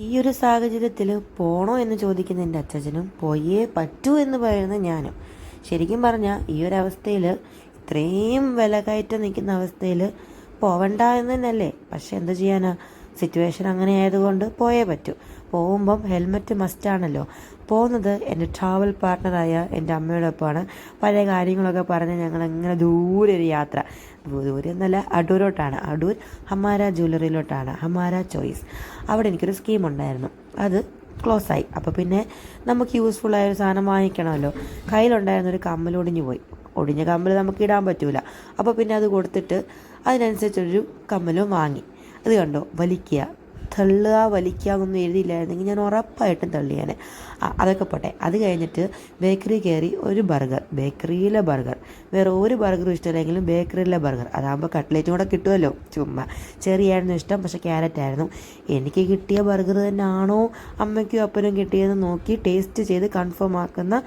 ഈ ഒരു സാഹചര്യത്തിൽ പോണോ എന്ന് ചോദിക്കുന്ന എൻ്റെ അച്ഛനും പോയേ പറ്റൂ എന്ന് പറയുന്ന ഞാനും. ശരിക്കും പറഞ്ഞാൽ ഈ ഒരു അവസ്ഥയിൽ, ഇത്രയും വില കയറ്റം നിൽക്കുന്ന അവസ്ഥയിൽ പോവണ്ട എന്ന് തന്നെയല്ലേ. പക്ഷെ എന്ത് ചെയ്യാനാ, സിറ്റുവേഷൻ അങ്ങനെ ആയതുകൊണ്ട് പോയേ പറ്റൂ. പോകുമ്പം ഹെൽമെറ്റ് മസ്റ്റാണല്ലോ. പോകുന്നത് എൻ്റെ ട്രാവൽ പാർട്ട്ണറായ എൻ്റെ അമ്മയോടൊപ്പമാണ്. പഴയ കാര്യങ്ങളൊക്കെ പറഞ്ഞ് ഞങ്ങൾ അങ്ങനെ ദൂരെ ഒരു യാത്ര, ദൂരെ എന്നല്ല, അടൂരോട്ടാണ്. അടൂർ ഹമാര ജ്വല്ലറിയിലോട്ടാണ്, ഹമാര ചോയ്സ്. അവിടെ എനിക്കൊരു സ്കീം ഉണ്ടായിരുന്നു, അത് ക്ലോസ് ആയി. അപ്പോൾ പിന്നെ നമുക്ക് യൂസ്ഫുള്ളായ ഒരു സാധനം വാങ്ങിക്കണമല്ലോ. കയ്യിലുണ്ടായിരുന്നൊരു കമ്മൽ ഒടിഞ്ഞു പോയി. ഒടിഞ്ഞ കമ്മൽ നമുക്ക് ഇടാൻ പറ്റൂല. അപ്പോൾ പിന്നെ അത് കൊടുത്തിട്ട് അതിനനുസരിച്ചൊരു കമ്മലും വാങ്ങി. അത് കണ്ടോ, വലിക്കുക, തള്ളുക, വലിക്കുക എന്നൊന്നും എഴുതിയില്ലായിരുന്നെങ്കിൽ ഞാൻ ഉറപ്പായിട്ടും തള്ളിയാനെ. അതൊക്കെ പോട്ടെ. അത് കഴിഞ്ഞിട്ട് ബേക്കറി കയറി ഒരു ബർഗർ, ബേക്കറിയിലെ ബർഗർ. വേറെ ഒരു ബർഗറും ഇഷ്ടമില്ലെങ്കിലും ബേക്കറിയിലെ ബർഗർ, അതാകുമ്പോൾ കട്ട്ലേറ്റും കൂടെ കിട്ടുമല്ലോ. ചുമ്മാ ചെറിയായിരുന്നു ഇഷ്ടം, പക്ഷെ ക്യാരറ്റ് ആയിരുന്നു. എനിക്ക് കിട്ടിയ ബർഗർ തന്നെയാണോ അമ്മയ്ക്കും അപ്പനും കിട്ടിയതെന്ന് നോക്കി ടേസ്റ്റ് ചെയ്ത് കൺഫേം ആക്കുന്ന